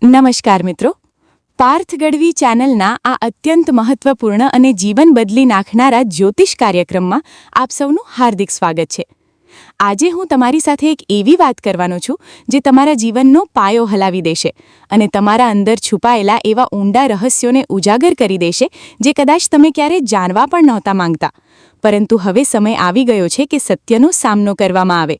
નમસ્કાર મિત્રો, પાર્થ ગઢવી ચેનલના આ અત્યંત મહત્વપૂર્ણ અને જીવન બદલી નાખનારા જ્યોતિષ કાર્યક્રમમાં આપ સૌનું હાર્દિક સ્વાગત છે. આજે હું તમારી સાથે એક એવી વાત કરવાનો છું જે તમારા જીવનનો પાયો હલાવી દેશે અને તમારા અંદર છુપાયેલા એવા ઊંડા રહસ્યોને ઉજાગર કરી દેશે જે કદાચ તમે ક્યારેય જાણવા પણ નહોતા માંગતા. પરંતુ હવે સમય આવી ગયો છે કે સત્યનો સામનો કરવામાં આવે,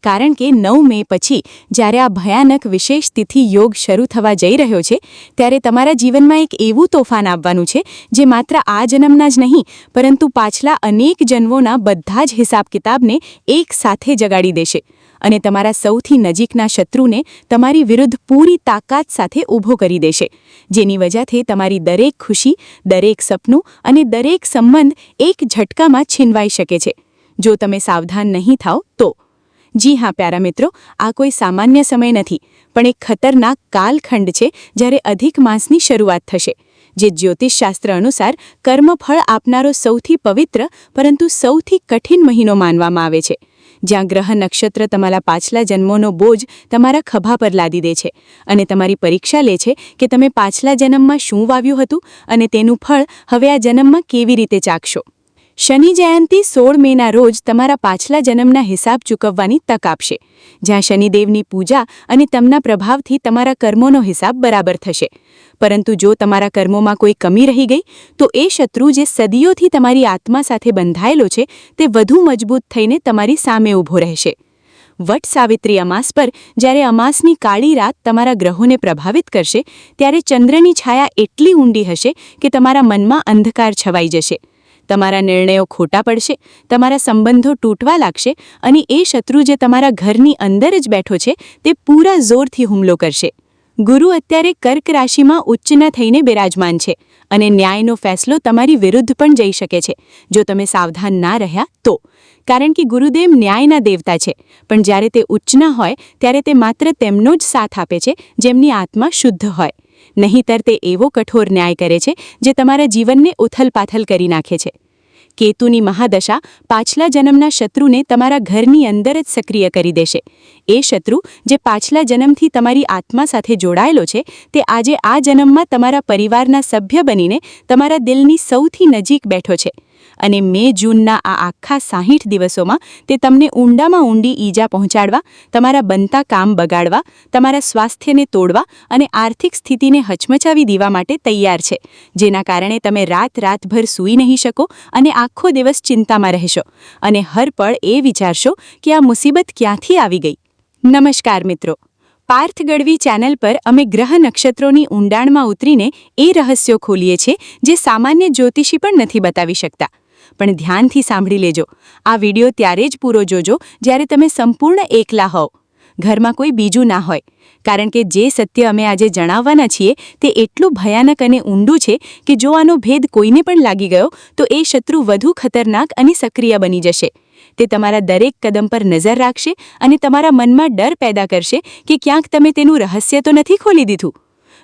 કારણ કે 9 મે પછી જ્યારે આ ભયાનક વિશેષ તિથિ યોગ શરૂ થવા જઈ રહ્યો છે ત્યારે તમારા જીવનમાં એક એવું તોફાન આવવાનું છે જે માત્ર આ જન્મના જ નહીં પરંતુ પાછલા અનેક જન્મોના બધા જ હિસાબ કિતાબને એક સાથે જગાડી દેશે અને તમારા સૌથી નજીકના શત્રુને તમારી વિરુદ્ધ પૂરી તાકાત સાથે ઊભો કરી દેશે, જેની વજહથી તમારી દરેક ખુશી, દરેક સપનું અને દરેક સંબંધ એક ઝટકામાં છીનવાઈ શકે છે જો તમે સાવધાન નહીં થાઓ તો. જી હા પ્યારા મિત્રો, આ કોઈ સામાન્ય સમય નથી પણ એક ખતરનાક કાલખંડ છે જ્યારે અધિક માસની શરૂઆત થશે, જે જ્યોતિષશાસ્ત્ર અનુસાર કર્મફળ આપનારો સૌથી પવિત્ર પરંતુ સૌથી કઠિન મહિનો માનવામાં આવે છે, જ્યાં ગ્રહ નક્ષત્ર તમારા પાછલા જન્મોનો બોજ તમારા ખભા પર લાદી દે છે અને તમારી પરીક્ષા લે છે કે તમે પાછલા જન્મમાં શું વાવ્યું હતું અને તેનું ફળ હવે આ જન્મમાં કેવી રીતે ચાખશો. શનિ જયંતિ 16 મેના રોજ તમારા પાછલા જન્મના હિસાબ ચૂકવવાની તક આપશે, જ્યાં શનિદેવની પૂજા અને તેમના પ્રભાવથી તમારા કર્મોનો હિસાબ બરાબર થશે. પરંતુ જો તમારા કર્મોમાં કોઈ કમી રહી ગઈ તો એ શત્રુ જે સદીઓથી તમારી આત્મા સાથે બંધાયેલો છે તે વધુ મજબૂત થઈને તમારી સામે ઊભો રહેશે. વટ સાવિત્રી અમાસ પર જ્યારે અમાસની કાળી રાત તમારા ગ્રહોને પ્રભાવિત કરશે ત્યારે ચંદ્રની છાયા એટલી ઊંડી હશે કે તમારા મનમાં અંધકાર છવાઈ જશે, તમારા નિર્ણયો ખોટા પડશે, તમારા સંબંધો તૂટવા લાગશે અને એ શત્રુ જે તમારા ઘરની અંદર જ બેઠો છે તે પૂરા જોરથી હુમલો કરશે. ગુરુ અત્યારે કર્ક રાશિમાં ઉચ્ચના થઈને બિરાજમાન છે અને ન્યાયનો ફેસલો તમારી વિરુદ્ધ પણ જઈ શકે છે જો તમે સાવધાન ના રહ્યા તો, કારણ કે ગુરુદેવ ન્યાયના દેવતા છે પણ જ્યારે તે ઉચ્ચના હોય ત્યારે તે માત્ર તેમનો જ સાથ આપે છે જેમની આત્મા શુદ્ધ હોય, નહીંતર તે એવો કઠોર ન્યાય કરે છે જે તમારા જીવનને ઉથલપાથલ કરી નાખે છે. કેતુની મહાદશા પાછલા જન્મના શત્રુને તમારા ઘરની અંદર જ સક્રિય કરી દેશે. એ શત્રુ જે પાછલા જન્મથી તમારી આત્મા સાથે જોડાયેલો છે તે આજે આ જન્મમાં તમારા પરિવારના સભ્ય બનીને તમારા દિલની સૌથી નજીક બેઠો છે અને મે-જૂનના આ આખા 60 દિવસોમાં તે તમને ઊંડામાં ઊંડી ઈજા પહોંચાડવા, તમારા બનતા કામ બગાડવા, તમારા સ્વાસ્થ્યને તોડવા અને આર્થિક સ્થિતિને હચમચાવી દેવા માટે તૈયાર છે, જેના કારણે તમે રાતભર સૂઈ નહીં શકો અને આખો દિવસ ચિંતામાં રહેશો અને હર પળ એ વિચારશો કે આ મુસીબત ક્યાંથી આવી ગઈ. નમસ્કાર મિત્રો, પાર્થ ગઢવી ચેનલ પર અમે ગ્રહ નક્ષત્રોની ઊંડાણમાં ઉતરીને એ રહસ્યો ખોલીએ છીએ જે સામાન્ય જ્યોતિષી પણ નથી બતાવી શકતા. પણ ધ્યાનથી સાંભળી લેજો, આ વિડિયો ત્યારે જ પૂરો જોજો જ્યારે તમે સંપૂર્ણ એકલા હોવ, ઘરમાં કોઈ બીજું ના હોય, કારણ કે જે સત્ય અમે આજે જણાવવાના છીએ તે એટલું ભયાનક અને ઊંડું છે કે જો આનો ભેદ કોઈને પણ લાગી ગયો તો એ શત્રુ વધુ ખતરનાક અને સક્રિય બની જશે. તે તમારા દરેક કદમ પર નજર રાખશે અને તમારા મનમાં ડર પેદા કરશે કે ક્યાંક તમે તેનું રહસ્ય તો નથી ખોલી દીધું.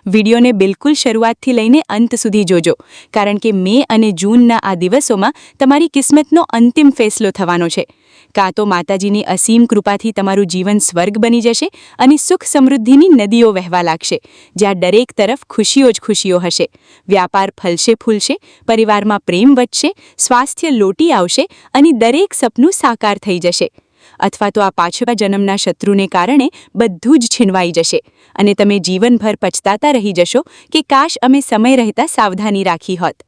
વિડિયોને બિલકુલ શરૂઆતથી લઈને અંત સુધી જોજો, કારણ કે મે અને જૂનના આ દિવસોમાં તમારી કિસ્મતનો અંતિમ ફેસલો થવાનો છે. કાં તો માતાજીની અસીમ કૃપાથી તમારું જીવન સ્વર્ગ બની જશે અને સુખ સમૃદ્ધિની નદીઓ વહેવા લાગશે, જ્યાં દરેક તરફ ખુશીઓ જ ખુશીઓ હશે, વ્યાપાર ફલશે ફૂલશે, પરિવારમાં પ્રેમ વધશે, સ્વાસ્થ્ય લોટી આવશે અને દરેક સપનું સાકાર થઈ જશે. અથવા તો આ પાછલા જન્મના શત્રુને કારણે બધું જ છીનવાઈ જશે અને તમે જીવનભર પછતાતા રહી જશો કે કાશ અમે સમય રહેતા સાવધાની રાખી હોત.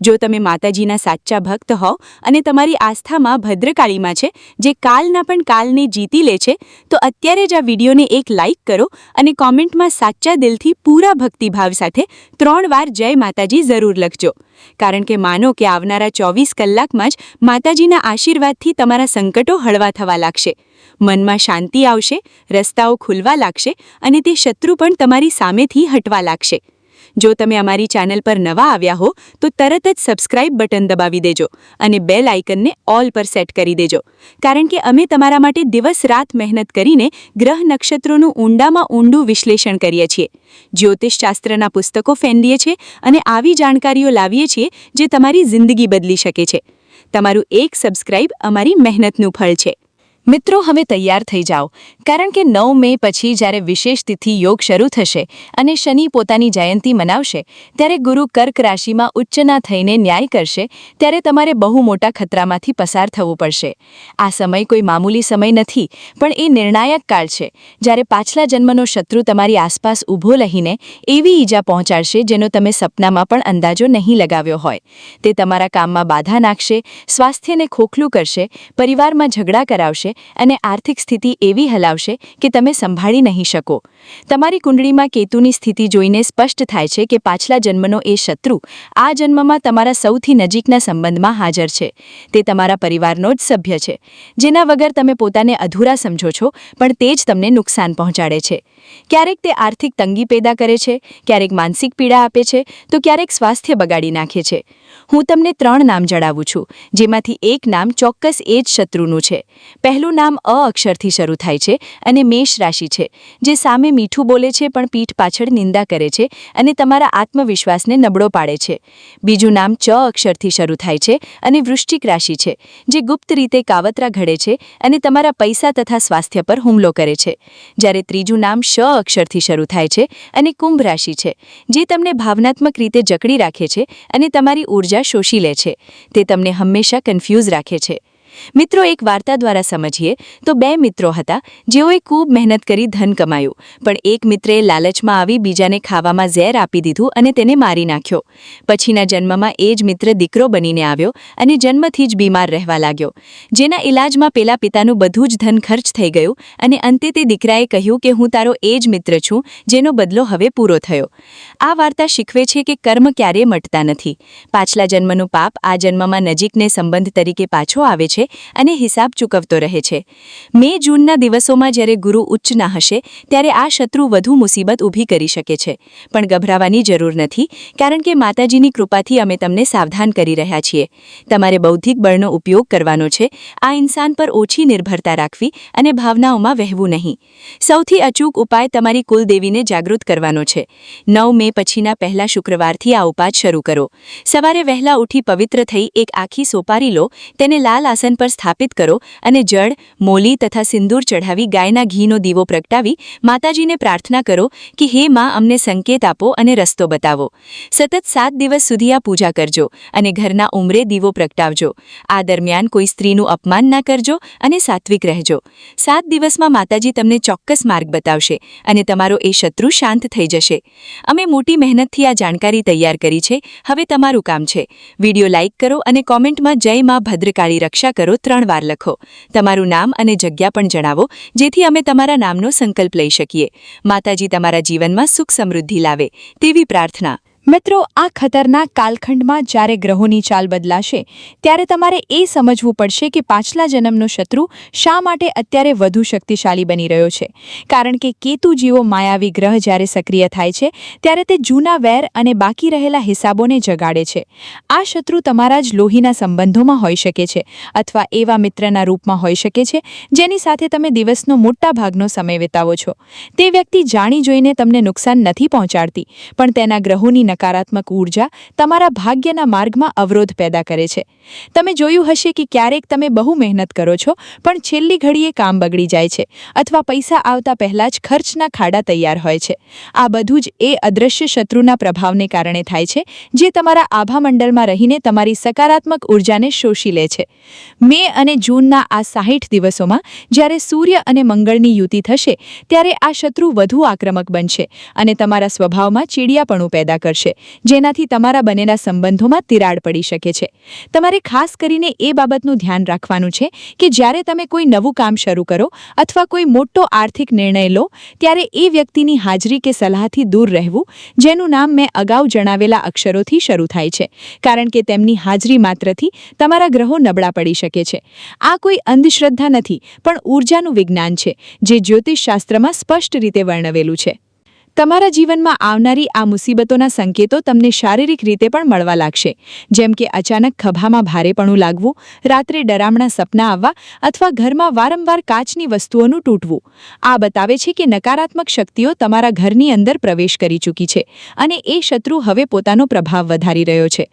જો તમે માતાજીના સાચા ભક્ત હો અને તમારી આસ્થામાં ભદ્રકાળીમાં છે જે કાલના પણ કાલને જીતી લે છે તો અત્યારે જ આ વિડીયોને એક લાઇક કરો અને કોમેન્ટમાં સાચા દિલથી પૂરા ભક્તિભાવ સાથે 3 વાર જય માતાજી જરૂર લખજો, કારણ કે માનો કે આવનારા 24 કલાકમાં જ માતાજીના આશીર્વાદથી તમારા સંકટો હળવા થવા લાગશે, મનમાં શાંતિ આવશે, રસ્તાઓ ખુલવા લાગશે અને તે શત્રુ પણ તમારી સામેથી હટવા લાગશે. જો તમે અમારી ચેનલ પર નવા આવ્યા હો તો તરત જ સબસ્ક્રાઇબ બટન દબાવી દેજો અને બેલ આઇકનને ઓલ પર સેટ કરી દેજો, કારણ કે અમે તમારા માટે દિવસ-રાત મહેનત કરીને ગ્રહ નક્ષત્રોનું ઊંડામાં ઊંડું વિશ્લેષણ કરીએ છીએ, જ્યોતિષશાસ્ત્રના પુસ્તકો ફેંદીએ છીએ અને આવી જાણકારીઓ લાવીએ છીએ જે તમારી જિંદગી બદલી શકે છે. તમારું એક સબસ્ક્રાઇબ અમારી મહેનતનું ફળ છે. મિત્રો, હવે તૈયાર થઈ જાઓ, કારણ કે 9 મે પછી જ્યારે વિશેષ તિથિ યોગ શરૂ થશે અને શનિ પોતાની જયંતી મનાવશે, ત્યારે ગુરુ કર્ક રાશિમાં ઉચ્ચના થઈને ન્યાય કરશે, ત્યારે તમારે બહુ મોટા ખતરામાંથી પસાર થવું પડશે. આ સમય કોઈ મામૂલી સમય નથી, પણ એ નિર્ણાયક કાળ છે, જ્યારે પાછલા જન્મનો શત્રુ તમારી આસપાસ ઊભો રહીને એવી ઈજા પહોંચાડશે જેનો તમે સપનામાં પણ અંદાજો નહીં લગાવ્યો હોય. તે તમારા કામમાં બાધા નાખશે, સ્વાસ્થ્યને ખોખલું કરશે, પરિવારમાં ઝઘડા કરાવશે અને આર્થિક સ્થિતિ એવી હલાવશે કે તમે સંભાળી નહીં શકો. તમારી કુંડળીમાં કેતુની સ્થિતિ જોઈને સ્પષ્ટ થાય છે કે પાછલા જન્મનો એ શત્રુ આ જન્મમાં તમારા સૌથી નજીકના સંબંધમાં હાજર છે. તે તમારા પરિવારનો જ સભ્ય છે, જેના વગર તમે પોતાને અધૂરા સમજો છો, પણ તે જ તમને નુકસાન પહોંચાડે છે. ક્યારેક તે આર્થિક તંગી પેદા કરે છે, ક્યારેક માનસિક પીડા આપે છે, તો ક્યારેક સ્વાસ્થ્ય બગાડી નાખે છે. હું તમને 3 નામ જણાવું છું, જેમાંથી એક નામ ચોક્કસ એ જ શત્રુનું છે. પહેલું નામ અ અક્ષરથી શરૂ થાય છે અને મેષ રાશિ છે, જે સામે મીઠું બોલે છે પણ પીઠ પાછળ નિંદા કરે છે અને તમારા આત્મવિશ્વાસને નબળો પાડે છે. બીજું નામ ચ અક્ષરથી શરૂ થાય છે અને વૃશ્ચિક રાશિ છે, જે ગુપ્ત રીતે કાવતરા ઘડે છે અને તમારા પૈસા તથા સ્વાસ્થ્ય પર હુમલો કરે છે. જ્યારે ત્રીજું નામ શ અક્ષરથી શરૂ થાય છે અને કુંભ રાશિ છે, જે તમને ભાવનાત્મક રીતે જકડી રાખે છે અને તમારી ઊર્જા શોષી લે છે. તે તમને હંમેશા કન્ફ્યુઝ રાખે છે. મિત્રો, એક વાર્તા દ્વારા સમજીએ તો 2 મિત્રો હતા, જેઓએ ખૂબ મહેનત કરી ધન કમાયું, પણ એક મિત્રએ લાલચમાં આવી બીજાને ખાવામાં ઝેર આપી દીધું અને તેને મારી નાખ્યો. પછીના જન્મમાં એ જ મિત્ર દીકરો બનીને આવ્યો અને જન્મથી જ બીમાર રહેવા લાગ્યો, જેના ઇલાજમાં પેલા પિતાનું બધું જ ધન ખર્ચ થઈ ગયું અને અંતે તે દીકરાએ કહ્યું કે હું તારો એ જ મિત્ર છું, જેનો બદલો હવે પૂરો થયો. આ વાર્તા શીખવે છે કે કર્મ ક્યારેય મટતા નથી. પાછલા જન્મનું પાપ આ જન્મમાં નજીકને સંબંધ તરીકે પાછો આવે છે અને હિસાબ ચૂકવતો રહે છે. મે જૂનના દિવસોમાં જ્યારે ગુરુ ઉચ્ચના હશે, ત્યારે આ શત્રુ વધુ મુસીબત ઊભી કરી શકે છે. પણ ગભરાવાની જરૂર નથી, કારણ કે માતાજીની કૃપાથી અમે તમને સાવધાન કરી રહ્યા છીએ. તમારે બૌદ્ધિક બળનો ઉપયોગ કરવાનો છે, આ ઇન્સાન પર ઓછી નિર્ભરતા રાખવી અને ભાવનાઓમાં વહેવું નહીં. સૌથી અચૂક ઉપાય તમારી કુલદેવીને જાગૃત કરવાનો છે. 9 મે પછીના પહેલા શુક્રવારથી આ ઉપાય શરૂ કરો. સવારે વહેલા ઉઠી પવિત્ર થઈ એક આખી સોપારી લો, તેને લાલ આસન પર સ્થાપિત કરો અને જળ, મોલી તથા સિંદૂર ચઢાવી ગાયના ઘીનો દીવો પ્રગટાવી માતાજીને પ્રાર્થના કરો કે હે માં, અમને સંકેત આપો અને રસ્તો બતાવો. સતત 7 દિવસ સુધી આ પૂજા કરજો અને ઘરના ઉંમરે દીવો પ્રગટાવજો. આ દરમિયાન કોઈ સ્ત્રીનું અપમાન ના કરજો અને સાત્વિક રહેજો. 7 દિવસમાં માતાજી તમને ચોક્કસ માર્ગ બતાવશે અને તમારો એ શત્રુ શાંત થઈ જશે. અમે મોટી મહેનતથી આ જાણકારી તૈયાર કરી છે. હવે તમારું કામ છે. વિડીયો લાઇક કરો અને કોમેન્ટમાં જય માં ભદ્રકાળી રક્ષા કરો 3 વાર લખો. તમારું નામ અને જગ્યા પણ જણાવો, જેથી અમે તમારા નામનો સંકલ્પ લઈ શકીએ. માતાજી તમારા જીવનમાં સુખ સમૃદ્ધિ લાવે તેવી પ્રાર્થના. મિત્રો, આ ખતરનાક કાલખંડમાં જ્યારે ગ્રહોની ચાલ બદલાશે, ત્યારે તમારે એ સમજવું પડશે કે પાછલા જન્મનો શત્રુ શા માટે અત્યારે વધુ શક્તિશાળી બની રહ્યો છે. કારણ કે કેતુ જેવો માયાવી ગ્રહ જ્યારે સક્રિય થાય છે, ત્યારે તે જૂના વેર અને બાકી રહેલા હિસાબોને જગાડે છે. આ શત્રુ તમારા જ લોહીના સંબંધોમાં હોઈ શકે છે અથવા એવા મિત્રના રૂપમાં હોઈ શકે છે જેની સાથે તમે દિવસનો મોટા ભાગનો સમય વિતાવો છો. તે વ્યક્તિ જાણી જોઈને તમને નુકસાન નથી પહોંચાડતી, પણ તેના ગ્રહોની નકારાત્મક ઊર્જા તમારા ભાગ્યના માર્ગમાં અવરોધ પેદા કરે છે. તમે જોયું હશે કે ક્યારેક તમે બહુ મહેનત કરો છો, પણ છેલ્લી ઘડીએ કામ બગડી જાય છે અથવા પૈસા આવતા પહેલા જ ખર્ચના ખાડા તૈયાર હોય છે. આ બધું જ એ અદૃશ્ય શત્રુના પ્રભાવને કારણે થાય છે, જે તમારા આભામંડળમાં રહીને તમારી સકારાત્મક ઊર્જાને શોષી લે છે. મે અને જૂનના આ 60 દિવસોમાં જ્યારે સૂર્ય અને મંગળની યુતિ થશે, ત્યારે આ શત્રુ વધુ આક્રમક બનશે અને તમારા સ્વભાવમાં ચીડિયાપણું પેદા કરશે, જેનાથી તમારા બનેલા સંબંધોમાં તિરાડ પડી શકે છે. તમારે ખાસ કરીને એ બાબતનું ધ્યાન રાખવાનું છે કે જ્યારે તમે કોઈ નવું કામ શરૂ કરો અથવા કોઈ મોટો આર્થિક નિર્ણય લો, ત્યારે એ વ્યક્તિની હાજરી કે સલાહથી દૂર રહેવું, જેનું નામ મેં અગાઉ જણાવેલા અક્ષરોથી શરૂ થાય છે, કારણ કે તેમની હાજરી માત્રથી તમારા ગ્રહો નબળા પડી શકે છે. આ કોઈ અંધશ્રદ્ધા નથી, પણ ઊર્જાનું વિજ્ઞાન છે, જે જ્યોતિષશાસ્ત્રમાં સ્પષ્ટ રીતે વર્ણવેલું છે. તમારા જીવનમાં આવનારી આ મુસીબતોના સંકેતો તમને શારીરિક રીતે પણ મળવા લાગશે, જેમ કે અચાનક ખભામાં ભારેપણું લાગવું, રાત્રે ડરામણા સપના આવવા અથવા ઘરમાં વારંવાર કાચની વસ્તુઓનું તૂટવું. આ બતાવે છે કે નકારાત્મક શક્તિઓ તમારા ઘરની અંદર પ્રવેશ કરી ચૂકી છે અને એ શત્રુ હવે પોતાનો પ્રભાવ વધારી રહ્યો છે.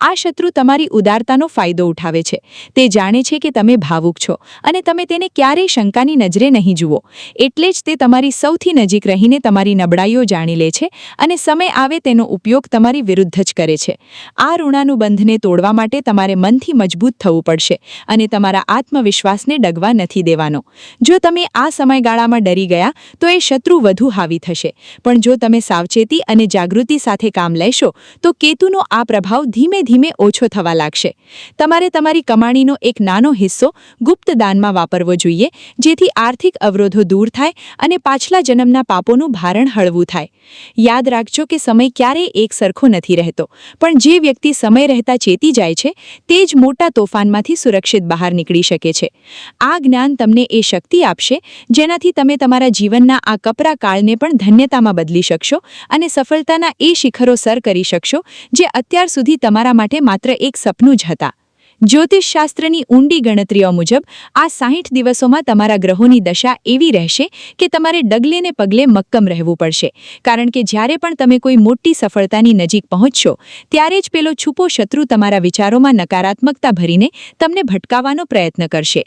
આ શત્રુ તમારી ઉદારતાનો ફાયદો ઉઠાવે છે. તે જાણે છે કે તમે ભાવુક છો અને તમે તેને ક્યારેય શંકાની નજરે નહીં જુઓ. એટલે જ તે તમારી સૌથી નજીક રહીને તમારી નબળાઈઓ જાણી લે છે અને સમય આવે તેનો ઉપયોગ તમારી વિરુદ્ધ જ કરે છે. આ ઋણાનુબંધને તોડવા માટે તમારે મનથી મજબૂત થવું પડશે અને તમારા આત્મવિશ્વાસને ડગવા નથી દેવાનો. જો તમે આ સમયગાળામાં ડરી ગયા તો એ શત્રુ વધુ હાવી થશે, પણ જો તમે સાવચેતી અને જાગૃતિ સાથે કામ લેશો તો કેતુનો આ પ્રભાવ ધીમે ધીમે ઓછો થવા લાગશે. તમારે તમારી કમાણીનો એક નાનો હિસ્સો ગુપ્ત દાનમાં વાપરવો જોઈએ, જેથી આર્થિક અવરોધો દૂર થાય અને પાછલા જન્મના પાપોનું ભારણ હળવું થાય. યાદ રાખજો કે સમય ક્યારેય એક સરખો નથી રહેતો, પણ જે વ્યક્તિ સમય રહેતા ચેતી જાય છે તે જ મોટા તોફાનમાંથી સુરક્ષિત બહાર નીકળી શકે છે. આ જ્ઞાન તમને એ શક્તિ આપશે જેનાથી તમે તમારા જીવનના આ કપરા કાળને પણ ધન્યતામાં બદલી શકશો અને સફળતાના એ શિખરો સર કરી શકશો જે અત્યાર સુધી તમારા માટે માત્ર એક સપનું જ હતા. જ્યોતિષશાસ્ત્રની ઊંડી ગણતરીઓ મુજબ આ 60 દિવસોમાં તમારા ગ્રહોની દશા એવી રહેશે કે તમારે ડગલે ને પગલે મક્કમ રહેવું પડશે, કારણ કે જ્યારે પણ તમે કોઈ મોટી સફળતાની નજીક પહોંચશો ત્યારે જ પેલો છુપો શત્રુ તમારા વિચારોમાં નકારાત્મકતા ભરીને તમને ભટકાવવાનો પ્રયત્ન કરશે.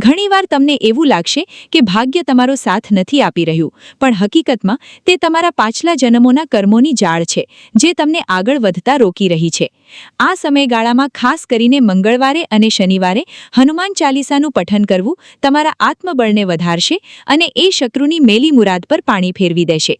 ઘણીવાર તમને એવું લાગશે કે ભાગ્ય તમારો સાથ નથી આપી રહ્યું, પણ હકીકતમાં તે તમારા પાછલા જન્મોના કર્મોની જાળ છે જે તમને આગળ વધતા રોકી રહી છે. આ સમયગાળામાં ખાસ કરીને મંગળવારે અને શનિવારે હનુમાન ચાલીસાનું પઠન કરવું તમારા આત્મબળને વધારશે અને એ શત્રુની મેલી મુરાદ પર પાણી ફેરવી દેશે.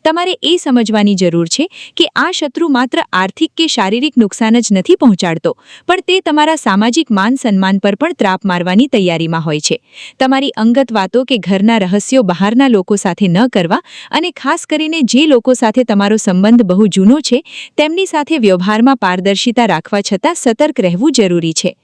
તમારે એ સમજવાની જરૂર છે કે આ શત્રુ માત્ર આર્થિક કે શારીરિક નુકસાન જ નથી પહોંચાડતો, પણ તે તમારા સામાજિક માન સન્માન પર પણ ત્રાપ મારવાની તૈયારીમાં હોય છે. તમારી અંગત વાતો કે ઘરના રહસ્યો બહારના લોકો સાથે ન કરવા અને ખાસ કરીને જે લોકો સાથે તમારો સંબંધ બહુ જૂનો છે તેમની સાથે વ્યવહારમાં પારદર્શિતા રાખવા છતાં સતર્ક રહેવું જરૂરી છે.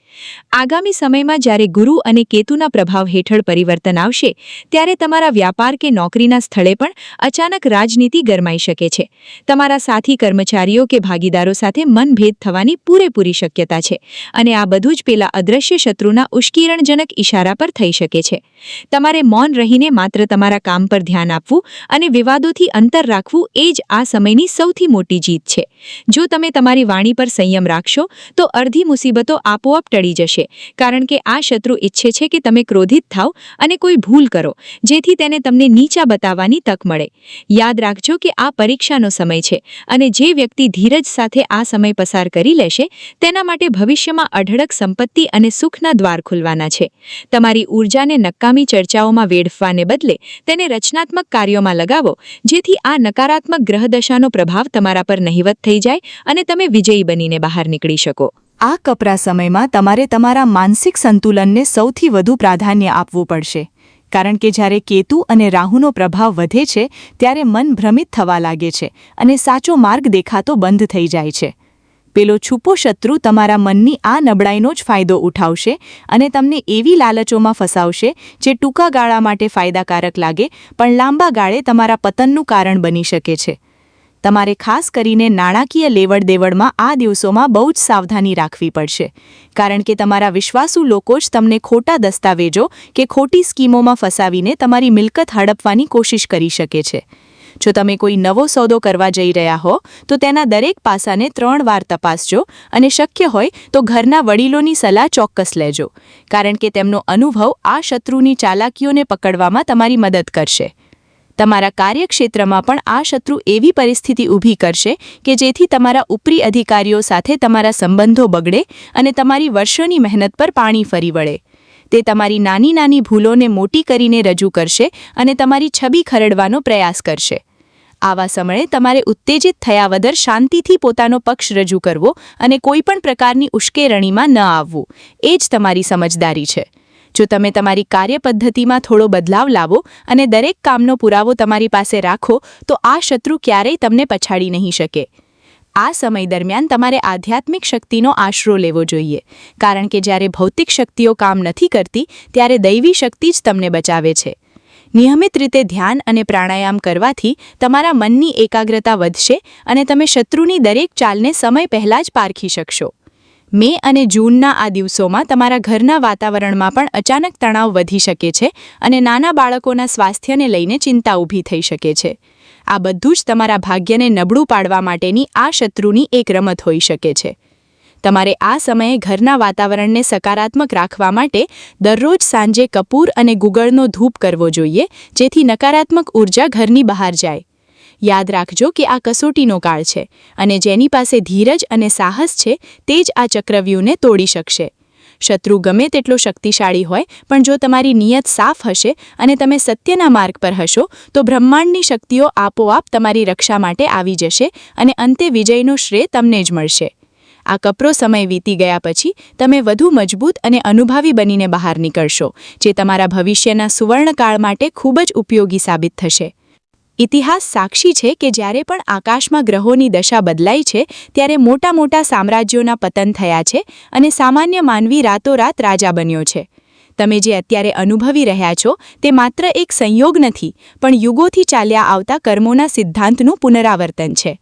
આગામી સમયમાં જ્યારે ગુરુ અને કેતુના પ્રભાવ હેઠળ પરિવર્તન આવશે ત્યારે તમારા વ્યાપાર કે નોકરીના સ્થળે પણ અચાનક રાજનીતિ ગરમાઈ શકે છે. તમારા સાથી કર્મચારીઓ કે ભાગીદારો સાથે મનભેદ થવાની પૂરેપૂરી શક્યતા છે અને આ બધું જ પેલા અદ્રશ્ય શત્રુના ઉશ્કેરણજનક ઇશારા પર થઈ શકે છે. તમારે મૌન રહીને માત્ર તમારા કામ પર ધ્યાન આપવું અને વિવાદોથી અંતર રાખવું એ જ આ સમયની સૌથી મોટી જીત છે. જો તમે તમારી વાણી પર સંયમ રાખશો તો અડધી મુસીબતો આપોઆપ ટળી જશે, કારણ કે આ શત્રુ ઈચ્છે છે કે તમે ક્રોધિત થાવ અને કોઈ ભૂલ કરો જેથી તેને તમને નીચા બતાવવાની તક મળે. યાદ રાખજો કે આ પરીક્ષાનો સમય છે અને જે વ્યક્તિ ધીરજ સાથે આ સમય પસાર કરી લેશે તેના માટે ભવિષ્યમાં અઢળક સંપત્તિ અને સુખના દ્વાર ખુલવાના છે. તમારી ઊર્જાને નકામી ચર્ચાઓમાં વેડફવાને બદલે તેને રચનાત્મક કાર્યોમાં લગાવો, જેથી આ નકારાત્મક ગ્રહદશાનો પ્રભાવ તમારા પર નહિવત થઈ જાય અને તમે વિજયી બનીને બહાર નીકળી શકો. આ કપરા સમયમાં તમારે તમારા માનસિક સંતુલનને સૌથી વધુ પ્રાધાન્ય આપવું પડશે, કારણ કે જ્યારે કેતુ અને રાહુનો પ્રભાવ વધે છે ત્યારે મન ભ્રમિત થવા લાગે છે અને સાચો માર્ગ દેખાતો બંધ થઈ જાય છે. પેલો છુપો શત્રુ તમારા મનની આ નબળાઈનો જ ફાયદો ઉઠાવશે અને તમને એવી લાલચોમાં ફસાવશે જે ટૂંકા ગાળા માટે ફાયદાકારક લાગે પણ લાંબા ગાળે તમારા પતનનું કારણ બની શકે છે. તમારે ખાસ કરીને નાણાકીય લેવડ-દેવડમાં આ દિવસોમાં બહુ જ સાવધાની રાખવી પડશે, કારણ કે તમારા વિશ્વાસુ લોકો જ તમને ખોટા દસ્તાવેજો કે ખોટી સ્કીમોમાં ફસાવીને તમારી મિલકત હડપવાની કોશિશ કરી શકે છે. જો તમે કોઈ નવો સોદો કરવા જઈ રહ્યા હો તો તેના દરેક પાસાને 3 વાર તપાસજો અને શક્ય હોય તો ઘરના વડીલોની સલાહ ચોક્કસ લેજો, કારણ કે તેમનો અનુભવ આ શત્રુની ચાલાકીઓને પકડવામાં તમારી મદદ કરશે. તમારા કાર્યક્ષેત્રમાં પણ આ શત્રુ એવી પરિસ્થિતિ ઊભી કરશે કે જેથી તમારા ઉપરી અધિકારીઓ સાથે તમારા સંબંધો બગડે અને તમારી વર્ષોની મહેનત પર પાણી ફરી વળે. તે તમારી નાની નાની ભૂલોને મોટી કરીને રજૂ કરશે અને તમારી છબી ખરડવાનો પ્રયાસ કરશે. આવા સમયે તમારે ઉત્તેજિત થયા વગર શાંતિથી પોતાનો પક્ષ રજૂ કરવો અને કોઈપણ પ્રકારની ઉશ્કેરણીમાં ન આવવું, એ જ તમારી સમજદારી છે. જો તમે તમારી કાર્યપદ્ધતિમાં થોડો બદલાવ લાવો અને દરેક કામનો પુરાવો તમારી પાસે રાખો તો આ શત્રુ ક્યારેય તમને પછાડી નહીં શકે. આ સમય દરમિયાન તમારે આધ્યાત્મિક શક્તિનો આશરો લેવો જોઈએ, કારણ કે જ્યારે ભૌતિક શક્તિઓ કામ નથી કરતી ત્યારે દૈવી શક્તિ જ તમને બચાવે છે. નિયમિત રીતે ધ્યાન અને પ્રાણાયામ કરવાથી તમારા મનની એકાગ્રતા વધશે અને તમે શત્રુની દરેક ચાલને સમય પહેલાં જ પારખી શકશો. મે અને જૂનના આ દિવસોમાં તમારા ઘરના વાતાવરણમાં પણ અચાનક તણાવ વધી શકે છે અને નાના બાળકોના સ્વાસ્થ્યને લઈને ચિંતા ઊભી થઈ શકે છે. આ બધું જ તમારા ભાગ્યને નબળું પાડવા માટેની આ શત્રુની એક રમત હોઈ શકે છે. તમારે આ સમયે ઘરના વાતાવરણને સકારાત્મક રાખવા માટે દરરોજ સાંજે કપૂર અને ગુગળનો ધૂપ કરવો જોઈએ, જેથી નકારાત્મક ઊર્જા ઘરની બહાર જાય. યાદ રાખજો કે આ કસોટીનો કાળ છે અને જેની પાસે ધીરજ અને સાહસ છે તે જ આ ચક્રવ્યૂહને તોડી શકશે. શત્રુ ગમે તેટલો શક્તિશાળી હોય, પણ જો તમારી નિયત સાફ હશે અને તમે સત્યના માર્ગ પર હશો તો બ્રહ્માંડની શક્તિઓ આપોઆપ તમારી રક્ષા માટે આવી જશે અને અંતે વિજયનો શ્રેય તમને જ મળશે. આ કપરો સમય વીતી ગયા પછી તમે વધુ મજબૂત અને અનુભવી બનીને બહાર નીકળશો, જે તમારા ભવિષ્યના સુવર્ણકાળ માટે ખૂબ જ ઉપયોગી સાબિત થશે. ઇતિહાસ સાક્ષી છે કે જ્યારે પણ આકાશમાં ગ્રહોની દશા બદલાઈ છે ત્યારે મોટા મોટા સામ્રાજ્યોના પતન થયા છે અને સામાન્ય માનવી રાતોરાત રાજા બન્યો છે. તમે જે અત્યારે અનુભવી રહ્યા છો તે માત્ર એક સંયોગ નથી, પણ યુગોથી ચાલ્યા આવતા કર્મોના સિદ્ધાંતનું પુનરાવર્તન છે.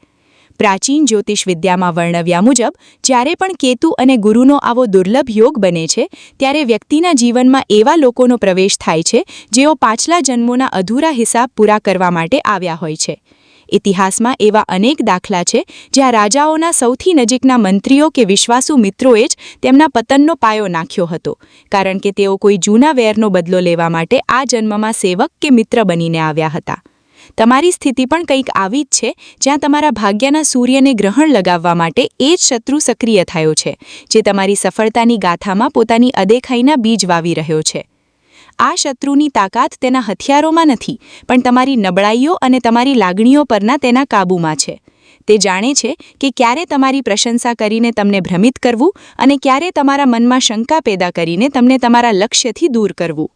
પ્રાચીન જ્યોતિષ વિદ્યામાં વર્ણવ્યા મુજબ જ્યારે પણ કેતુ અને ગુરુનો આવો દુર્લભ યોગ બને છે ત્યારે વ્યક્તિના જીવનમાં એવા લોકોનો પ્રવેશ થાય છે જેઓ પાછલા જન્મોના અધૂરા હિસાબ પૂરા કરવા માટે આવ્યા હોય છે. ઇતિહાસમાં એવા અનેક દાખલા છે જ્યાં રાજાઓના સૌથી નજીકના મંત્રીઓ કે વિશ્વાસુ મિત્રોએ જ તેમના પતનનો પાયો નાખ્યો હતો, કારણ કે તેઓ કોઈ જૂના વેરનો બદલો લેવા માટે આ જન્મમાં સેવક કે મિત્ર બનીને આવ્યા હતા. તમારી સ્થિતિ પણ કંઈક આવી જ છે, જ્યાં તમારા ભાગ્યના સૂર્યને ગ્રહણ લગાવવા માટે એ જ શત્રુ સક્રિય થયો છે, જે તમારી સફળતાની ગાથામાં પોતાની અદેખાઈના બીજ વાવી રહ્યો છે. આ શત્રુની તાકાત તેના હથિયારોમાં નથી, પણ તમારી નબળાઈઓ અને તમારી લાગણીઓ પરના તેના કાબૂમાં છે. તે જાણે છે કે ક્યારે તમારી પ્રશંસા કરીને તમને ભ્રમિત કરવું અને ક્યારે તમારા મનમાં શંકા પેદા કરીને તમને તમારા લક્ષ્યથી દૂર કરવું.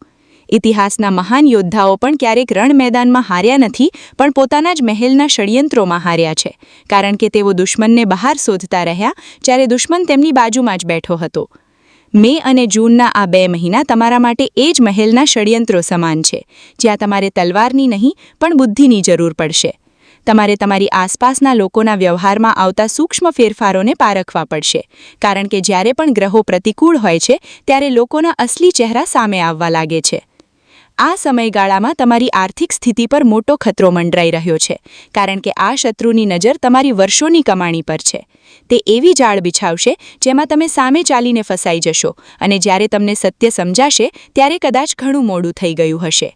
ઇતિહાસના મહાન યોદ્ધાઓ પણ ક્યારેક રણ મેદાનમાં હાર્યા નથી, પણ પોતાના જ મહેલના ષડયંત્રોમાં હાર્યા છે, કારણ કે તેઓ દુશ્મનને બહાર શોધતા રહ્યા જ્યારે દુશ્મન તેમની બાજુમાં જ બેઠો હતો. મે અને જૂનના આ 2 મહિના તમારા માટે એ જ મહેલના ષડયંત્રો સમાન છે, જ્યાં તમારે તલવારની નહીં પણ બુદ્ધિની જરૂર પડશે. તમારે તમારી આસપાસના લોકોના વ્યવહારમાં આવતા સૂક્ષ્મ ફેરફારોને પારખવા પડશે, કારણ કે જ્યારે પણ ગ્રહો પ્રતિકૂળ હોય છે ત્યારે લોકોના અસલી ચહેરા સામે આવવા લાગે છે. આ સમયગાળામાં તમારી આર્થિક સ્થિતિ પર મોટો ખતરો મંડરાઈ રહ્યો છે, કારણ કે આ શત્રુની નજર તમારી વર્ષોની કમાણી પર છે. તે એવી જાળ બિછાવશે જેમાં તમે સામે ચાલીને ફસાઈ જશો અને જ્યારે તમને સત્ય સમજાશે ત્યારે કદાચ ઘણું મોડું થઈ ગયું હશે.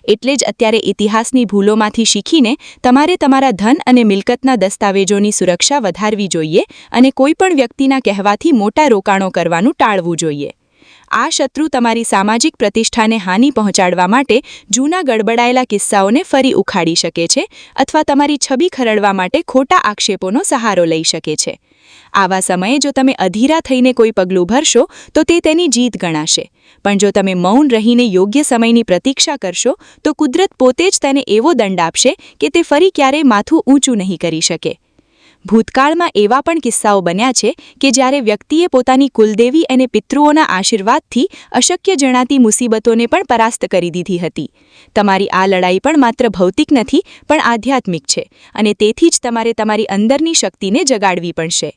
એટલે જ અત્યારે ઇતિહાસની ભૂલોમાંથી શીખીને તમારે તમારા ધન અને મિલકતના દસ્તાવેજોની સુરક્ષા વધારવી જોઈએ અને કોઈપણ વ્યક્તિના કહેવાથી મોટા રોકાણો કરવાનું ટાળવું જોઈએ. આ શત્રુ તમારી સામાજિક પ્રતિષ્ઠાને હાનિ પહોંચાડવા માટે જૂના ગડબડાયેલા કિસ્સાઓને ફરી ઉખાડી શકે છે અથવા તમારી છબી ખરડવા માટે ખોટા આક્ષેપોનો સહારો લઈ શકે છે. આવા સમયે જો તમે અધીરા થઈને કોઈ પગલું ભરશો તો તે તેની જીત ગણાશે, પણ જો તમે મૌન રહીને યોગ્ય સમયની પ્રતીક્ષા કરશો તો કુદરત પોતે જ તેને એવો દંડ આપશે કે તે ફરી ક્યારેય માથું ઊંચું નહીં કરી શકે. ભૂતકાળમાં એવા પણ કિસ્સાઓ બન્યા છે કે જ્યારે વ્યક્તિએ પોતાની કુલદેવી અને પિતૃઓના આશીર્વાદથી અશક્ય જણાતી મુસીબતોને પણ પરાસ્ત કરી દીધી હતી. તમારી આ લડાઈ પણ માત્ર ભૌતિક નથી, પણ આધ્યાત્મિક છે અને તેથી જ તમારે તમારી અંદરની શક્તિને જગાડવી પડશે.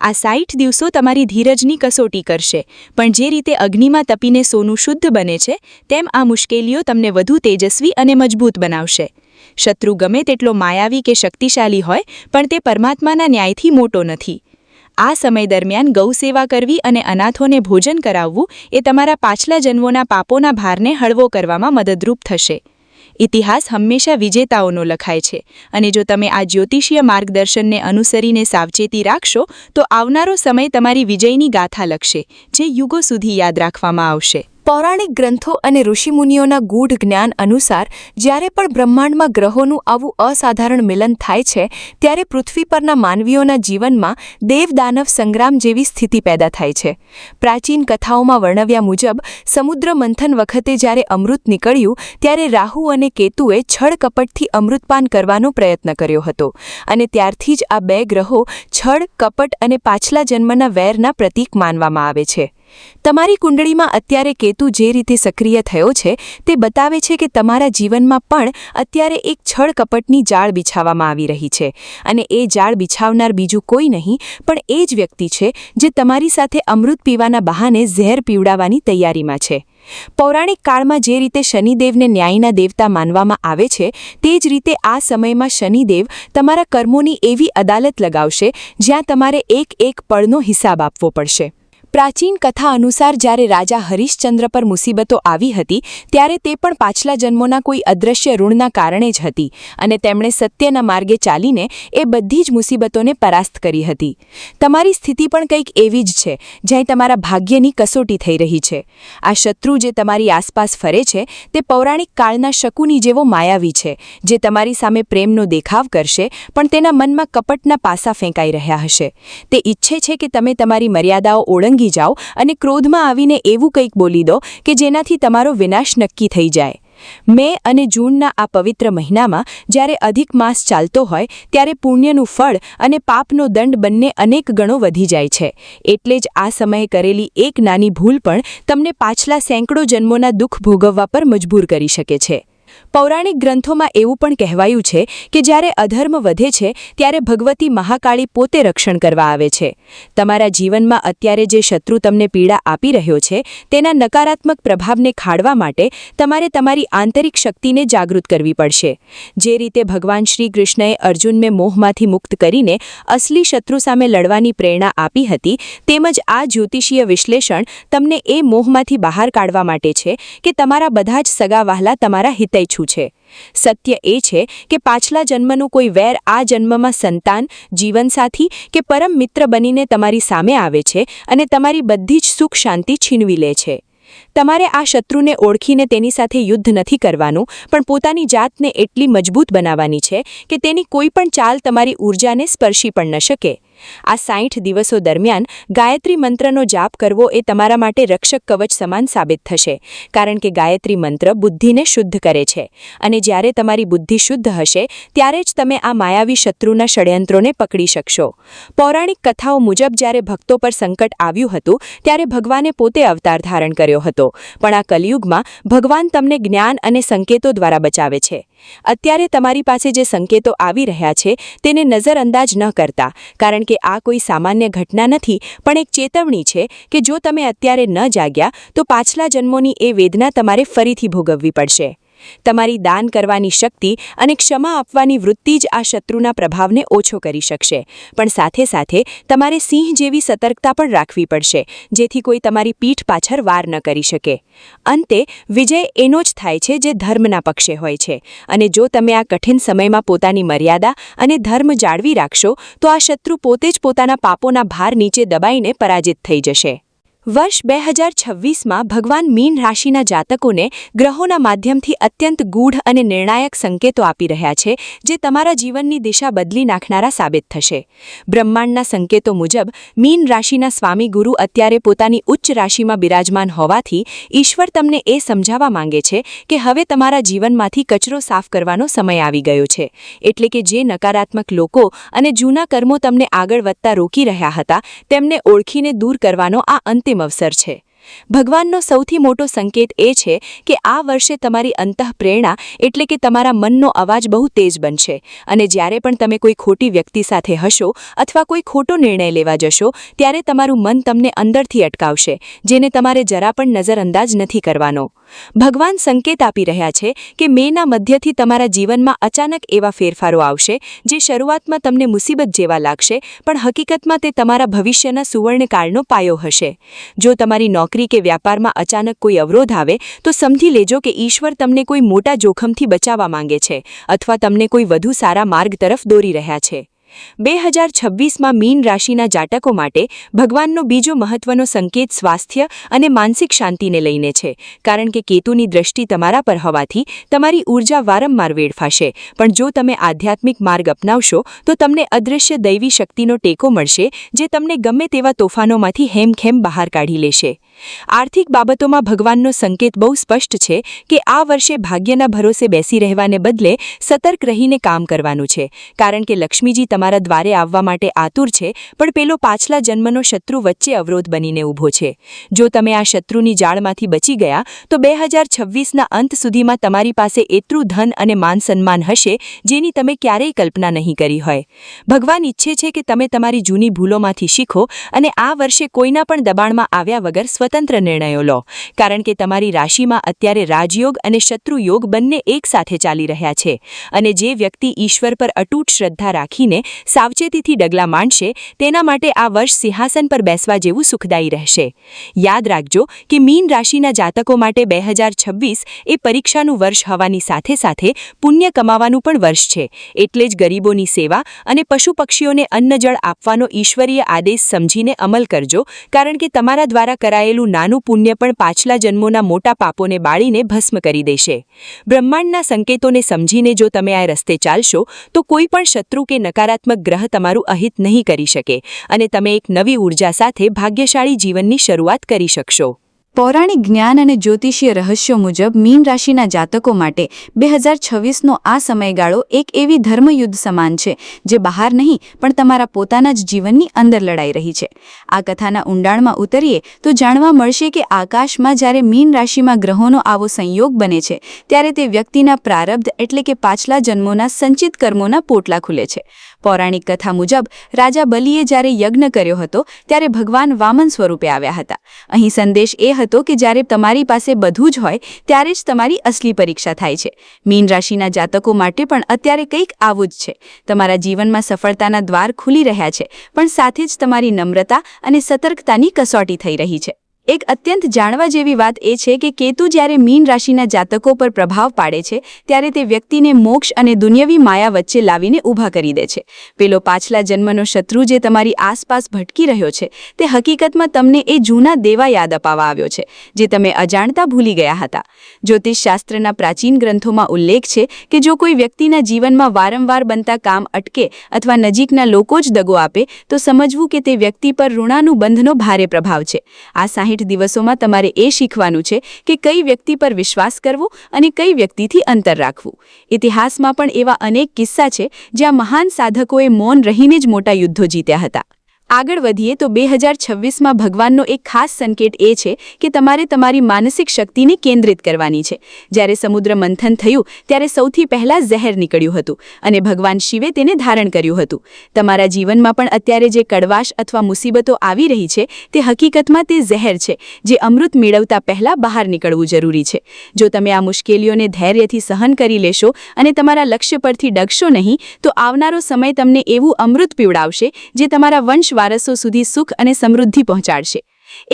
આ 60 દિવસો તમારી ધીરજની કસોટી કરશે, પણ જે રીતે અગ્નિમાં તપીને સોનું શુદ્ધ બને છે તેમ આ મુશ્કેલીઓ તમને વધુ તેજસ્વી અને મજબૂત બનાવશે. શત્રુ ગમે તેટલો માયાવી કે શક્તિશાળી હોય, પણ તે પરમાત્માના ન્યાયથી મોટો નથી. આ સમય દરમિયાન ગૌસેવા કરવી અને અનાથોને ભોજન કરાવવું એ તમારા પાછલા જન્મોના પાપોના ભારને હળવો કરવામાં મદદરૂપ થશે. ઇતિહાસ હંમેશા વિજેતાઓનો લખાય છે અને જો તમે આ જ્યોતિષીય માર્ગદર્શનને અનુસરીને સાવચેતી રાખશો તો આવનારો સમય તમારી વિજયની ગાથા લખશે, જે યુગો સુધી યાદ રાખવામાં આવશે. પૌરાણિક ગ્રંથો અને ઋષિમુનિઓના ગૂઢ જ્ઞાન અનુસાર જ્યારે પણ બ્રહ્માંડમાં ગ્રહોનું આવું અસાધારણ મિલન થાય છે ત્યારે પૃથ્વી પરના માનવીઓના જીવનમાં દેવ-દાનવ સંગ્રામ જેવી સ્થિતિ પેદા થાય છે. પ્રાચીન કથાઓમાં વર્ણવ્યા મુજબ સમુદ્ર મંથન વખતે જ્યારે અમૃત નીકળ્યું ત્યારે રાહુ અને કેતુએ છળ કપટથી અમૃતપાન કરવાનો પ્રયત્ન કર્યો હતો અને ત્યારથી જ આ 2 ગ્રહો છળ, કપટ અને પાછલા જન્મના વેરના પ્રતીક માનવામાં આવે છે. તમારી કુંડળીમાં અત્યારે કેતુ જે રીતે સક્રિય થયો છે તે બતાવે છે કે તમારા જીવનમાં પણ અત્યારે એક છળ કપટની જાળ બિછાવવામાં આવી રહી છે અને એ જાળ બિછાવનાર બીજું કોઈ નહીં પણ એ જ વ્યક્તિ છે જે તમારી સાથે અમૃત પીવાના બહાને ઝેર પીવડાવવાની તૈયારીમાં છે. પૌરાણિક કાળમાં જે રીતે શનિદેવને ન્યાયના દેવતા માનવામાં આવે છે તે જ રીતે આ સમયમાં શનિદેવ તમારા કર્મોની એવી અદાલત લગાવશે જ્યાં તમારે એક પળનો હિસાબ આપવો પડશે. પ્રાચીન કથા અનુસાર જ્યારે રાજા હરિશ્ચંદ્ર પર મુસીબતો આવી હતી ત્યારે તે પણ પાછલા જન્મોના કોઈ અદૃશ્ય ઋણના કારણે જ હતી અને તેમણે સત્યના માર્ગે ચાલીને એ બધી જ મુસીબતોને પરાસ્ત કરી હતી. તમારી સ્થિતિ પણ કંઈક એવી જ છે જ્યાં તમારા ભાગ્યની કસોટી થઈ રહી છે. આ શત્રુ જે તમારી આસપાસ ફરે છે તે પૌરાણિક કાળના શકુની જેવો માયાવી છે જે તમારી સામે પ્રેમનો દેખાવ કરશે પણ તેના મનમાં કપટના પાસા ફેંકાઈ રહ્યા હશે. તે ઈચ્છે છે કે તમે તમારી મર્યાદાઓ ઓળંગી જાઓ અને ક્રોધમાં આવીને એવું કંઈક બોલી દો કે જેનાથી તમારો વિનાશ નક્કી થઈ જાય. મે અને જૂનના આ પવિત્ર મહિનામાં જ્યારે અધિક માસ ચાલતો હોય ત્યારે પુણ્યનું ફળ અને પાપનો દંડ બંને અનેક ગણો વધી જાય છે. એટલે જ આ સમયે કરેલી એક નાની ભૂલ પણ તમને પાછલા સેંકડો જન્મોના દુઃખ ભોગવવા પર મજબૂર કરી શકે છે. પૌરાણિક ગ્રંથોમાં એવું પણ કહેવાયું છે કે જ્યારે અધર્મ વધે છે ત્યારે ભગવતી મહાકાળી પોતે રક્ષણ કરવા આવે છે. તમારા જીવનમાં અત્યારે જે શત્રુ તમને પીડા આપી રહ્યો છે તેના નકારાત્મક પ્રભાવને ખાળવા માટે તમારે તમારી આંતરિક શક્તિને જાગૃત કરવી પડશે. જે રીતે ભગવાન શ્રી કૃષ્ણએ અર્જુનને મોહમાંથી મુક્ત કરીને અસલી શત્રુ સામે લડવાની પ્રેરણા આપી હતી તેમજ આ જ્યોતિષીય વિશ્લેષણ તમને એ મોહમાંથી બહાર કાઢવા માટે છે કે તમારા બધા જ સગા વહાલા તમારા હિતૈષુ છે. સત્ય એ છે કે પાછલા જન્મનું કોઈ વેર આ જન્મમાં સંતાન, જીવનસાથી કે પરમ મિત્ર બનીને તમારી સામે આવે છે અને તમારી બધી જ સુખ શાંતિ છીનવી લે છે. તમારે આ શત્રુને ઓળખીને તેની સાથે યુદ્ધ નથી કરવાનું પણ પોતાની જાતને એટલી મજબૂત બનાવવાની છે કે તેની કોઈ પણ ચાલ તમારી ઊર્જાને સ્પર્શી પણ ન શકે. આ 60 દિવસો દરમિયાન ગાયત્રી મંત્રનો જાપ કરવો એ તમારા માટે રક્ષક કવચ સમાન સાબિત થશે કારણ કે ગાયત્રી મંત્ર બુદ્ધિને શુદ્ધ કરે છે અને જ્યારે તમારી બુદ્ધિ શુદ્ધ હશે ત્યારે જ તમે આ માયાવી શત્રુના ષડયંત્રોને પકડી શકશો. પૌરાણિક કથાઓ મુજબ જ્યારે ભક્તો પર સંકટ આવ્યું હતું ત્યારે ભગવાને પોતે અવતાર ધારણ કર્યો હતો પણ આ કલિયુગમાં ભગવાન તમને જ્ઞાન અને સંકેતો દ્વારા બચાવે છે. અત્યારે તમારી પાસે જે સંકેતો આવી રહ્યા છે તેને નજરઅંદાજ ન કરતા કારણ કે આ કોઈ સામાન્ય ઘટના નથી પણ એક ચેતવણી છે કે જો તમે અત્યારે ન જાગ્યા તો પાછલા જન્મોની એ વેદના તમારે ફરીથી ભોગવવી પડશે. તમારી દાન કરવાની શક્તિ અને ક્ષમા આપવાની વૃત્તિ જ આ શત્રુના પ્રભાવને ઓછો કરી શકશે પણ સાથે સાથે તમારે સિંહ જેવી સતર્કતા પણ રાખવી પડશે જેથી કોઈ તમારી પીઠ પાછળ વાર ન કરી શકે. અંતે વિજય એનો જ થાય છે જે ધર્મના પક્ષે હોય છે અને જો તમે આ કઠિન સમયમાં પોતાની મર્યાદા અને ધર્મ જાળવી રાખશો તો આ શત્રુ પોતે જ પોતાના પાપોના ભાર નીચે દબાઈને પરાજિત થઈ જશે. વર્ષ 2026માં ભગવાન મીન રાશિના જાતકોને ગ્રહોના માધ્યમથી અત્યંત ગૂઢ અને નિર્ણાયક સંકેતો આપી રહ્યા છે જે તમારા જીવનની દિશા બદલી નાખનારા સાબિત થશે. બ્રહ્માંડના સંકેતો મુજબ મીન રાશિના સ્વામી ગુરુ અત્યારે પોતાની ઉચ્ચ રાશિમાં બિરાજમાન હોવાથી ઈશ્વર તમને એ સમજાવવા માંગે છે કે હવે તમારા જીવનમાંથી કચરો સાફ કરવાનો સમય આવી ગયો છે. એટલે કે જે નકારાત્મક લોકો અને જૂના કર્મો તમને આગળ વધતા રોકી રહ્યા હતા તેમને ઓળખીને દૂર કરવાનો આ અંતિમ અવસર છે. ભગવાનનો સૌથી મોટો સંકેત એ છે કે આ વર્ષે તમારી અંતઃપ્રેરણા એટલે કે તમારા મનનો અવાજ બહુ તેજ બનશે અને જ્યારે પણ તમે કોઈ ખોટી વ્યક્તિ સાથે હશો અથવા કોઈ ખોટો નિર્ણય લેવા જશો ત્યારે તમારું મન તમને અંદરથી અટકાવશે જેને તમારે જરા પણ નજરઅંદાજ નથી કરવાનો. ભગવાન સંકેત આપી રહ્યા છે કે મેના મધ્યથી તમારા જીવનમાં અચાનક એવા ફેરફારો આવશે જે શરૂઆતમાં તમને મુસીબત જેવા લાગશે પણ હકીકતમાં તે તમારા ભવિષ્યના સુવર્ણકાળનો પાયો હશે. જો તમારી નોકરી કે વ્યાપારમાં અચાનક કોઈ અવરોધ આવે તો સમજી લેજો કે ઈશ્વર તમને કોઈ મોટા જોખમથી બચાવવા માંગે છે અથવા તમને કોઈ વધુ સારા માર્ગ તરફ દોરી રહ્યા છે. 2026માં મીન રાશિના જાતકો માટે ભગવાનનો બીજો મહત્વનો સંકેત સ્વાસ્થ્ય અને માનસિક શાંતિને લઈને છે કારણ કે કેતુની દ્રષ્ટિ તમારા પર હોવાથી તમારી ઊર્જા વારંવાર વેડફાશે પણ જો તમે આધ્યાત્મિક માર્ગ અપનાવશો તો તમને અદૃશ્ય દૈવી શક્તિનો ટેકો મળશે જે તમને ગમે તેવા તોફાનોમાંથી હેમખેમ બહાર કાઢી લેશે. આર્થિક બાબતોમાં ભગવાનનો સંકેત બહુ સ્પષ્ટ છે કે આ વર્ષે ભાગ્યના ભરોસે બેસી રહેવાને બદલે સતર્ક રહીને કામ કરવાનું છે કારણ કે લક્ષ્મીજી તમારા તમારા દ્વારે આવવા માટે આતુર છે, પણ પેલો પાછલા જન્મનો શત્રુ વચ્ચે અવરોધ બનીને ઊભો છે. જો તમે આ શત્રુની જાળમાંથી બચી ગયા તો 2026ના અંત સુધીમાં તમારી પાસે એટલું ધન અને માન સન્માન હશે જેની તમે ક્યારેય કલ્પના નહીં કરી હોય. ભગવાન ઈચ્છે છે કે તમે તમારી જૂની ભૂલોમાંથી શીખો અને આ વર્ષે કોઈના પણ દબાણમાં આવ્યા વગર સ્વતંત્ર નિર્ણયો લો, કારણ કે તમારી રાશિમાં અત્યારે રાજયોગ અને શત્રુયોગ બંને એકસાથે ચાલી રહ્યા છે. અને જે વ્યક્તિ ઈશ્વર પર અતૂટ શ્રદ્ધા રાખીને સાવચેતીથી ડગલા માંડશે તેના માટે આ વર્ષ સિંહાસન પર બેસવા જેવું સુખદાયી રહેશે. યાદ રાખજો કે મીન રાશિના જાતકો માટે 2026 એ પરીક્ષાનું વર્ષ હોવાની સાથે સાથે પુણ્ય કમાવાનું પણ વર્ષ છે. એટલે જ ગરીબોની સેવા અને પશુ પક્ષીઓને અન્નજળ આપવાનો ઈશ્વરીય આદેશ સમજીને અમલ કરજો, કારણ કે તમારા દ્વારા કરાયેલું નાનું પુણ્ય પણ પાછલા જન્મોના મોટા પાપોને બાળીને ભસ્મ કરી દેશે. બ્રહ્માંડના સંકેતોને સમજીને જો તમે આ રસ્તે ચાલશો તો કોઈ પણ શત્રુ કે નકારાત્મક ગ્રહ તમારું અહિત નહીં કરી શકે અને તમે એક નવી ઊર્જા સાથે ભાગ્યશાળી જીવનની શરૂઆત કરી શકશો. પૌરાણિક જ્ઞાન અને જ્યોતિષીય રહસ્યો મુજબ મીન રાશિના જાતકો માટે 2026નો આ સમયગાળો એક એવી ધર્મયુદ્ધ સમાન છે જે બહાર નહીં પણ તમારા પોતાના જ જીવનની અંદર લડાઈ રહી છે. આ કથાના ઊંડાણમાં ઉતરીએ તો જાણવા મળશે કે આકાશમાં જ્યારે મીન રાશિમાં ગ્રહોનો આવો સંયોગ બને છે ત્યારે તે વ્યક્તિના પ્રારબ્ધ એટલે કે પાછલા જન્મોના સંચિત કર્મોના પોટલા ખુલે છે. પૌરાણિક કથા મુજબ રાજા બલિએ જ્યારે યજ્ઞ કર્યો હતો ત્યારે ભગવાન વામન સ્વરૂપે આવ્યા હતા. અહીં સંદેશ એ હતો કે જ્યારે તમારી પાસે બધું જ હોય ત્યારે જ તમારી અસલી પરીક્ષા થાય છે. મીન રાશિના જાતકો માટે પણ અત્યારે કંઈક આવું જ છે. તમારા જીવનમાં સફળતાના દ્વાર ખુલી રહ્યા છે, પણ સાથે જ તમારી નમ્રતા અને સતર્કતાની કસોટી થઈ રહી છે. એક અત્યંત જાણવા જેવી વાત એ છે કે કેતુ જ્યારે મીન રાશિના જાતકો પર પ્રભાવ પાડે છે ત્યારે તે વ્યક્તિને મોક્ષ અને દુન્યવી માયા વચ્ચે લાવીને ઊભા કરી દે છે. પેલો પાછલા જન્મનો શત્રુ જે તમારી આસપાસ ભટકી રહ્યો છે તે હકીકતમાં તમને એ જૂના દેવા યાદ અપાવવા આવ્યો છે જે તમે અજાણતા ભૂલી ગયા હતા. જ્યોતિષશાસ્ત્રના પ્રાચીન ગ્રંથોમાં ઉલ્લેખ છે કે જો કોઈ વ્યક્તિના જીવનમાં વારંવાર બનતા કામ અટકે અથવા નજીકના લોકો જ દગો આપે તો સમજવું કે તે વ્યક્તિ પર ઋણાનુબંધનો ભારે પ્રભાવ છે. આ 60 દિવસોમાં તમારે એ શીખવાનું છે કે કઈ વ્યક્તિ પર વિશ્વાસ કરવો અને કઈ વ્યક્તિથી અંતર રાખવું. ઇતિહાસમાં પણ એવા અનેક કિસ્સા છે જ્યાં મહાન સાધકોએ મૌન રહીને જ મોટા યુદ્ધો જીત્યા હતા. આગળ વધીએ તો 2026માં ભગવાનનો એક ખાસ સંકેત એ છે કે તમારે તમારી માનસિક શક્તિને કેન્દ્રિત કરવાની છે. જ્યારે સમુદ્ર મંથન થયું ત્યારે સૌથી પહેલા ઝેર નીકળ્યું હતું અને ભગવાન શિવે તેને ધારણ કર્યું હતું. તમારા જીવનમાં પણ અત્યારે જે કડવાશ અથવા મુસીબતો આવી રહી છે તે હકીકતમાં તે ઝેર છે જે અમૃત મેળવતા પહેલા બહાર નીકળવું જરૂરી છે. જો તમે આ મુશ્કેલીઓને ધૈર્યથી સહન કરી લેશો અને તમારા લક્ષ્ય પરથી ડગશો નહીં તો આવનારો સમય તમને એવું અમૃત પીવડાવશે જે તમારા વંશ વારસો સુધી સુખ અને સમૃદ્ધિ પહોંચાડશે.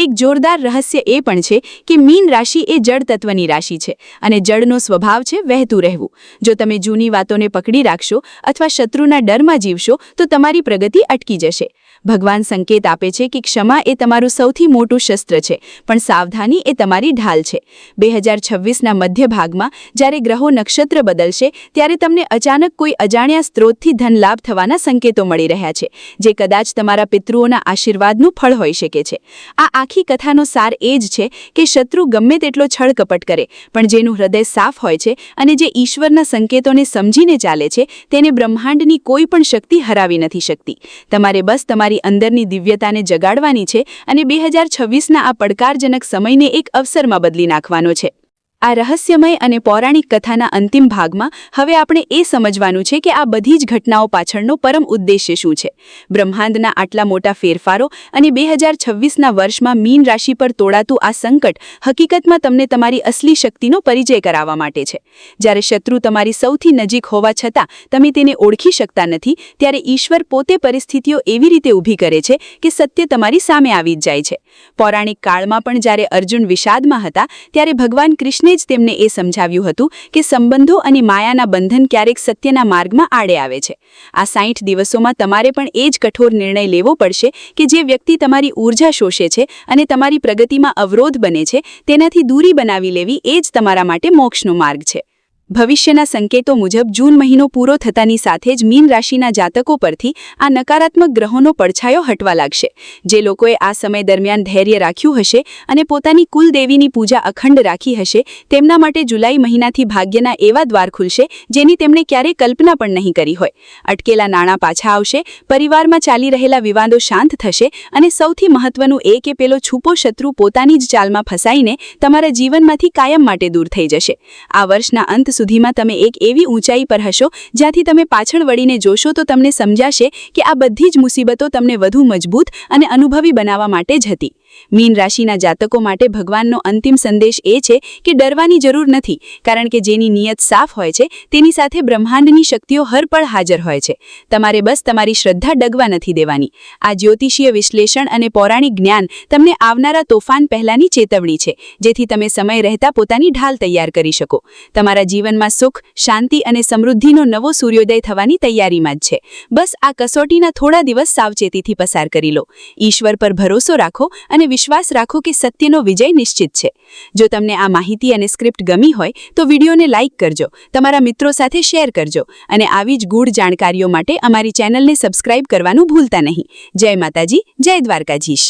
એક જોરદાર રહસ્ય એ પણ છે કે મીન રાશિ એ જળ તત્વની રાશિ છે અને જળનો સ્વભાવ છે વહેતું રહેવું. જો તમે જૂની વાતોને પકડી રાખશો અથવા શત્રુના ડરમાં જીવશો તો તમારી પ્રગતિ અટકી જશે. ભગવાન સંકેત આપે છે કે ક્ષમા એ તમારું સૌથી મોટું શસ્ત્ર છે, પણ સાવધાની એ તમારી ઢાલ છે. 2026ના મધ્ય ભાગમાં જ્યારે ગ્રહો નક્ષત્ર બદલશે ત્યારે તમને અચાનક કોઈ અજાણ્યા સ્ત્રોતથી ધનલાભ થવાના સંકેતો મળી રહ્યા છે જે કદાચ તમારા પિતૃઓના આશીર્વાદનું ફળ હોઈ શકે છે. આ આખી કથાનો સાર એ જ છે કે શત્રુ ગમે તેટલો છળકપટ કરે પણ જેનું હૃદય સાફ હોય છે અને જે ઈશ્વરના સંકેતોને સમજીને ચાલે છે તેને બ્રહ્માંડની કોઈ પણ શક્તિ હરાવી નથી શકતી. તમારે બસ તમારી અંદરની દિવ્યતાને જગાડવાની છે અને 2026ના આ પડકારજનક સમયને એક અવસરમાં બદલી નાખવાનો છે. આ રહસ્યમય અને પૌરાણિક કથાના અંતિમ ભાગમાં હવે આપણે એ સમજવાનું છે કે આ બધી જ ઘટનાઓ પાછળનો પરમ ઉદ્દેશ્ય શું છે. બ્રહ્માંડના આટલા મોટા ફેરફારો અને 2026ના વર્ષમાં મીન રાશિ પર તોડાતું આ સંકટ હકીકતમાં તમને તમારી અસલી શક્તિનો પરિચય કરાવવા માટે છે. જ્યારે શત્રુ તમારી સૌથી નજીક હોવા છતાં તમે તેને ઓળખી શકતા નથી ત્યારે ઈશ્વર પોતે પરિસ્થિતિઓ એવી રીતે ઊભી કરે છે કે સત્ય તમારી સામે આવી જ જાય છે. પૌરાણિક કાળમાં પણ જ્યારે અર્જુન વિષાદમાં હતા ત્યારે ભગવાન કૃષ્ણે જ તેમને એ સમજાવ્યું હતું કે સંબંધો અને માયાના બંધન ક્યારેક સત્યના માર્ગમાં આડે આવે છે. આ 60 દિવસોમાં તમારે પણ એ જ કઠોર નિર્ણય લેવો પડશે કે જે વ્યક્તિ તમારી ઊર્જા શોષે છે અને તમારી પ્રગતિમાં અવરોધ બને છે તેનાથી દૂરી બનાવી લેવી એ જ તમારા માટે મોક્ષનો માર્ગ છે. ભવિષ્યના સંકેતો મુજબ જૂન મહિનો પૂરો થતાની સાથે જ મીન રાશિના જાતકો પરથી આ નકારાત્મક ગ્રહોનો પડછાયો હટવા લાગશે. જે લોકોએ આ સમય દરમિયાન ધૈર્ય રાખ્યું હશે અને પોતાની કુલદેવીની પૂજા અખંડ રાખી હશે તેમના માટે જુલાઈ મહિનાથી ભાગ્યના એવા દ્વાર ખુલશે જેની તેમણે ક્યારેય કલ્પના પણ નહીં કરી હોય. અટકેલા નાણાં પાછા આવશે, પરિવારમાં ચાલી રહેલા વિવાદો શાંત થશે અને સૌથી મહત્વનું એ કે પેલો છૂપો શત્રુ પોતાની જ ચાલમાં ફસાઈને તમારા જીવનમાંથી કાયમ માટે દૂર થઈ જશે. આ વર્ષના અંત સુધીમાં તમે એક એવી ઊંચાઈ પર હશો જ્યાંથી તમે પાછળ વળીને જોશો તો તમને સમજાશે કે આ બધી જ મુસીબતો તમને વધુ મજબૂત અને અનુભવી બનાવવા માટે જ હતી. મીન રાશિના જાતકો માટે ભગવાનનો અંતિમ સંદેશ એ છે કે ડરવાની જરૂર નથી, કારણ કે જેની નિયત સાફ હોય છે તેની સાથે બ્રહ્માંડની શક્તિઓ હરપળ હાજર હોય છે. તમારે બસ તમારી શ્રદ્ધા ડગવા નથી દેવાની. આ જ્યોતિષીય વિશ્લેષણ અને પૌરાણિક જ્ઞાન તમને આવનારા તોફાન પહેલાની ચેતવણી છે, જેથી તમે સમય રહેતા પોતાની ઢાલ તૈયાર કરી શકો. તમારા જીવનમાં સુખ, શાંતિ અને સમૃદ્ધિનો નવો સૂર્યોદય થવાની તૈયારીમાં જ છે. બસ આ કસોટીના થોડા દિવસ સાવચેતીથી પસાર કરી લો. ઈશ્વર પર ભરોસો રાખો અને વિશ્વાસ રાખો કે સત્યનો વિજય નિશ્ચિત છે. જો તમને આ માહિતી અને સ્ક્રિપ્ટ ગમી હોય તો વિડીયોને લાઇક કરજો, તમારા મિત્રો સાથે શેર કરજો અને આવી જ ગૂઢ જાણકારીઓ માટે અમારી ચેનલને સબસ્ક્રાઇબ કરવાનું ભૂલતા નહીં. જય માતાજી, જય દ્વારકાધીશ.